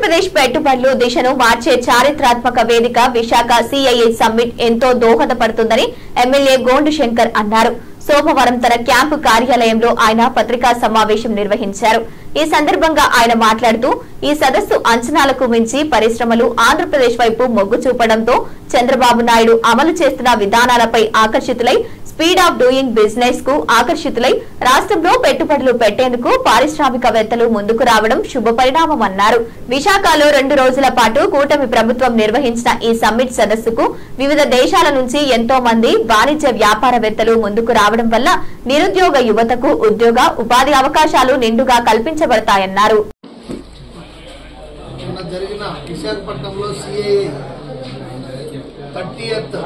ఆంధ్రప్రదేశ్ పెట్టుబడులు దిశను మార్చే చారిత్రాత్మక వేదిక విశాఖ సిఐఐ సమ్మిట్ ఎంతో దోహదపడుతుందని ఎమ్మెల్యే గోండు శంకర్ అన్నారు. సోమవారం తన క్యాంపు కార్యాలయంలో ఆయన పత్రికా సమావేశం నిర్వహించారు. ఈ సందర్భంగా ఆయన మాట్లాడుతూ ఈ సదస్సు అంచనాలకు మించి పరిశ్రమలు ఆంధ్రప్రదేశ్ వైపు మొగ్గు చూపడంతో చంద్రబాబు నాయుడు అమలు చేస్తున్న విధానాలపై ఆకర్షితులై స్పీడ్ ఆఫ్ డూయింగ్ బిజినెస్ కు ఆకర్షితులై రాష్ట్రంలో పెట్టుబడులు పెట్టేందుకు పారిశ్రామికవేత్తలు ముందుకు రావడం శుభపరిణామమన్నారు. విశాఖలో 2 రోజుల పాటు కూటమి ప్రభుత్వం నిర్వహించిన ఈ సమ్మిట్ సదస్సుకు వివిధ దేశాల నుంచి ఎంతో మంది వాణిజ్య వ్యాపారవేత్తలు ముందుకు రావడం వల్ల నిరుద్యోగ యువతకు ఉద్యోగ ఉపాధి అవకాశాలు నిండుగా కల్పించబడతాయన్నారు. జరిగిన విశాఖపట్నంలో సిఐఐ 30th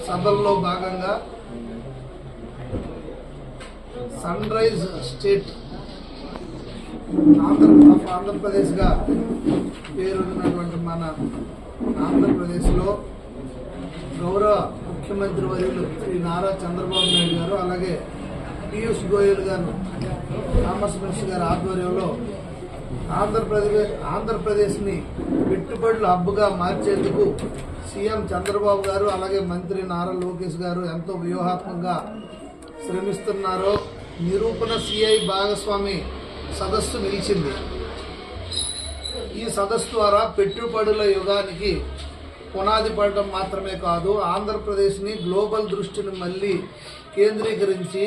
సభల్లో భాగంగా సన్ రైజ్ స్టేట్ ఆంధ్రప్రదేశ్ గా పేరున్నటువంటి మన ఆంధ్రప్రదేశ్లో గౌరవ ముఖ్యమంత్రి వర్యులు శ్రీ నారా చంద్రబాబు నాయుడు గారు, అలాగే పీయూష్ గోయల్ గారు, కామర్స్ మినిస్టర్ గారి ఆధ్వర్యంలో ఆంధ్రప్రదేశ్ ని పెట్టుబడుల హబ్గా మార్చేందుకు సీఎం చంద్రబాబు గారు అలాగే మంత్రి నారా లోకేష్ గారు ఎంతో వ్యూహాత్మకంగా శ్రమిస్తున్నారో నిరూపణ సిఐ భాగస్వామి సదస్సు నిలిచింది. ఈ సదస్సు ద్వారా పెట్టుబడుల యుగానికి పునాది పడటం మాత్రమే కాదు, ఆంధ్రప్రదేశ్ ని గ్లోబల్ దృష్టిని మళ్లీ కేంద్రీకరించి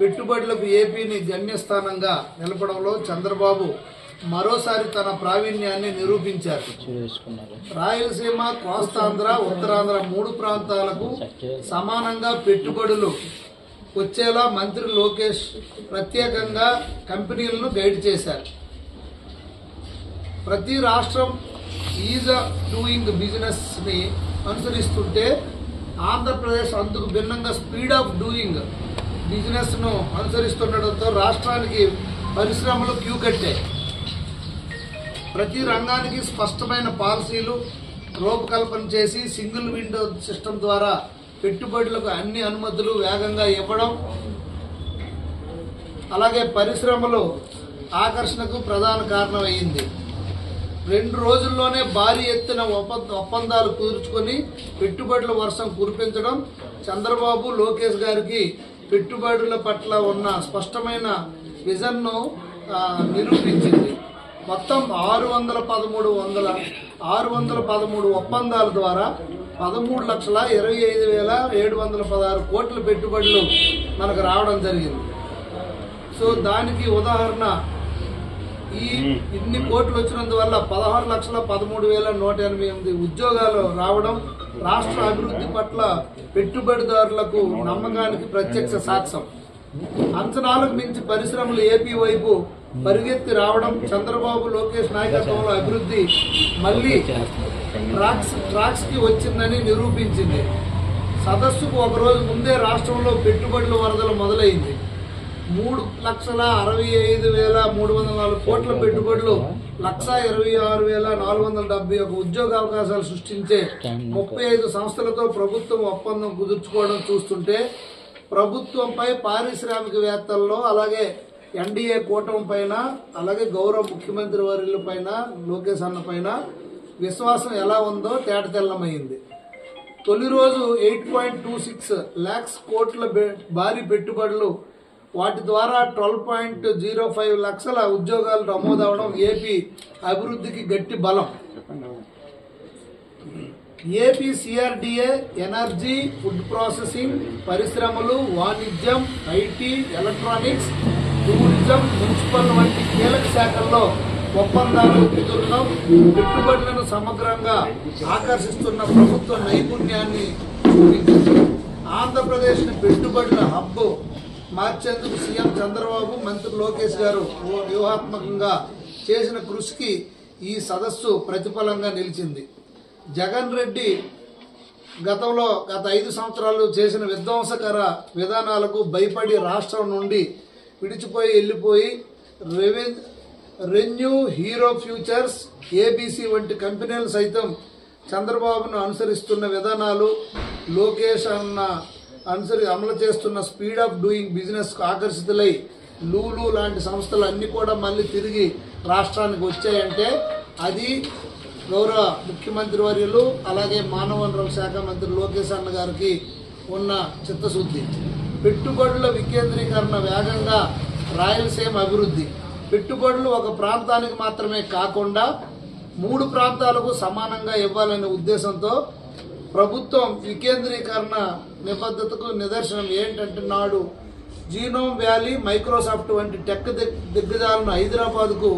పెట్టుబడులకు ఏపీని గమ్యస్థానంగా నిలపడంలో చంద్రబాబు మరోసారి తన ప్రావీణ్యాన్ని నిరూపించారు. రాయలసీమ, కోస్తాంధ్ర, ఉత్తరాంధ్ర 3 ప్రాంతాలకు సమానంగా పెట్టుబడులు వచ్చేలా మంత్రి లోకేష్ ప్రత్యేకంగా కంపెనీలను గైడ్ చేశారు. ప్రతి రాష్ట్రం ఈజ్ ఆఫ్ డూయింగ్ బిజినెస్ ని అనుసరిస్తుంటే ఆంధ్రప్రదేశ్ అందుకు భిన్నంగా స్పీడ్ ఆఫ్ డూయింగ్ బిజినెస్ ను అనుసరిస్తుండటంతో రాష్ట్రానికి పరిశ్రమలు క్యూ కట్టాయి. ప్రతి రంగానికి స్పష్టమైన పాలసీలు రూపకల్పన చేసి సింగిల్ విండో సిస్టమ్ ద్వారా పెట్టుబడులకు అన్ని అనుమతులు వేగంగా ఇవ్వడం, అలాగే పరిశ్రమలు ఆకర్షణకు ప్రధాన కారణమైంది. 2 రోజుల్లోనే భారీ ఎత్తున ఒప్పందాలు కుదుర్చుకొని పెట్టుబడుల వర్షం కురిపించడం చంద్రబాబు, లోకేష్ గారికి పెట్టుబడుల పట్ల ఉన్న స్పష్టమైన విజన్ ను నిరూపించింది. మొత్తం 613 ఒప్పందాల ద్వారా 13,25,716 కోట్ల పెట్టుబడులు మనకు రావడం జరిగింది. సో దానికి ఉదాహరణ ఇన్ని కోట్లు వచ్చినందువల్ల 16,13,188 ఉద్యోగాలు రావడం రాష్ట్ర అభివృద్ధి పట్ల పెట్టుబడిదారులకు నమ్మకానికి ప్రత్యక్ష సాక్ష్యం. అంచనాలకు మించి పరిశ్రమలు ఏపీ వైపు పరిగెత్తి రావడం చంద్రబాబు, లోకేష్ నాయకత్వంలో అభివృద్ధి మళ్లీ ట్రాక్స్ కి వచ్చిందని నిరూపించింది. సదస్సుకు 1 రోజు ముందే రాష్ట్రంలో పెట్టుబడుల వరదలు మొదలైంది. 3,65,304 కోట్ల పెట్టుబడులు 1,26,471 ఉద్యోగావకాశాలు సృష్టించే 35 సంస్థలతో ప్రభుత్వం ఒప్పందం కుదుర్చుకోవడం చూస్తుంటే ప్రభుత్వంపై, పారిశ్రామికవేత్తల్లో, అలాగే ఎన్డీఏ కూటమి పైన, అలాగే గౌరవ ముఖ్యమంత్రి వర్యుల పైన, లోకేష్ అన్న పైన విశ్వాసం ఎలా ఉందో తేటతెల్లమైంది. తొలి రోజు 8.26 lakhs కోట్ల భారీ పెట్టుబడులు, వాటి ద్వారా 12.05 లక్షల ఉద్యోగాలు నమోదవడం ఏపీ అభివృద్ధికి గట్టి బలం. AP CRDA, energy, food processing, పరిశ్రమలు, వాణిజ్యం, ఐటీ, ఎలక్ట్రానిక్స్, టూరిజం, మున్సిపల్ వంటి కీలక శాఖల్లో ఒప్పందాలు కుదరడం పెట్టుబడులను సమగ్రంగా ఆకర్షిస్తున్న ప్రభుత్వ నైపుణ్యాన్ని చూపించింది. ఆంధ్రప్రదేశ్ ని పెట్టుబడుల హబ్ మార్చేందుకు సీఎం చంద్రబాబు, మంత్రి లోకేష్ గారు వ్యూహాత్మకంగా చేసిన కృషికి ఈ సదస్సు ప్రతిఫలంగా నిలిచింది. జగన్ రెడ్డి గత 5 సంవత్సరాలు చేసిన విధ్వంసకర విధానాలకు భయపడి రాష్ట్రం నుండి విడిచిపోయి వెళ్లిపోయి రెన్యూ, హీరో ఫ్యూచర్స్, ఏబీసీ వంటి కంపెనీలు సైతం చంద్రబాబును అనుసరిస్తున్న విధానాలు, లోకేష్ అమలు చేస్తున్న స్పీడ్ ఆఫ్ డూయింగ్ బిజినెస్ కు ఆకర్షితులై లూలు లాంటి సంస్థలు అన్ని కూడా మళ్ళీ తిరిగి రాష్ట్రానికి వచ్చాయంటే అది గౌరవ ముఖ్యమంత్రి వర్యులు అలాగే మానవ వనరుల శాఖ మంత్రి లోకేష్ అన్న గారికి ఉన్న చిత్తశుద్ధి. పెట్టుబడుల వికేంద్రీకరణ వేగంగా రాయలసీమ అభివృద్ధి. పెట్టుబడులు ఒక ప్రాంతానికి మాత్రమే కాకుండా 3 ప్రాంతాలకు సమానంగా ఇవ్వాలనే ఉద్దేశంతో ప్రభుత్వం వికేంద్రీకరణ నిబద్ధతకు నిదర్శనం ఏంటంటే నాడు జీనోమ్ వ్యాలీ, మైక్రోసాఫ్ట్ వంటి టెక్ దిగ్గజాలను హైదరాబాద్కు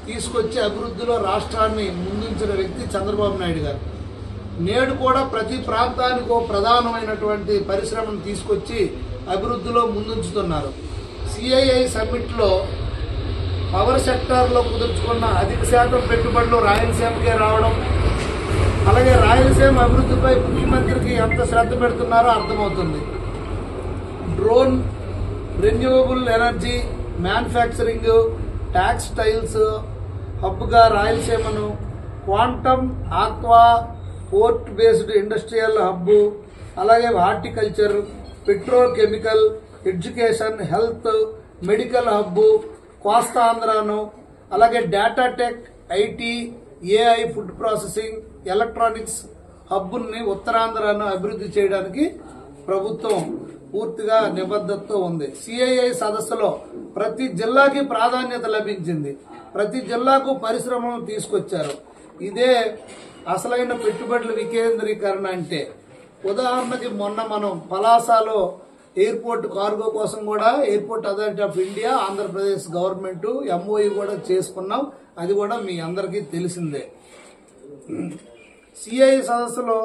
తీసుకొచ్చి అభివృద్ధిలో రాష్ట్రాన్ని ముందుంచిన వ్యక్తి చంద్రబాబు నాయుడు గారు. నేడు కూడా ప్రతి ప్రాంతానికి ఓ ప్రధానమైనటువంటి పరిశ్రమను తీసుకొచ్చి అభివృద్ధిలో ముందుంచుతున్నారు. సిఐఐ సమ్మిట్లో పవర్ సెక్టార్లో కుదుర్చుకున్న అధిక శాతం పెట్టుబడులు రాయలసీమకే రావడం, అలాగే రాయలసీమ అభివృద్ధిపై ముఖ్యమంత్రికి ఎంత శ్రద్ధ పెడుతున్నారో అర్థమవుతుంది. Drone, renewable energy, manufacturing, textiles హబ్గా రాయలసీమను, quantum, aqua, port based industrial hub, అలాగే horticulture, petrochemical, education, health, medical hub, కోస్తాంధ్రాను, అలాగే data tech, IT, AI, food processing, electronics హబ్బుల్ని ఉత్తరాంధ్రాను అభివృద్ధి చేయడానికి ప్రభుత్వం పూర్తిగా నిబద్ధతతో ఉంది. సిఐఐ సదస్సులో ప్రతి జిల్లాకి ప్రాధాన్యత లభించింది. ప్రతి జిల్లాకు పరిశ్రమలను తీసుకొచ్చారు. ఇదే అసలైన పెట్టుబడుల వికేంద్రీకరణ అంటే. ఉదాహరణకి మొన్న మనం పలాసలో ఎయిర్పోర్ట్ కార్గో కోసం కూడా airport authority of India, Andhra Pradesh government MoU కూడా చేసుకున్నాం. అది కూడా మీ అందరికీ తెలిసిందే. సిఐఐ సదస్సులో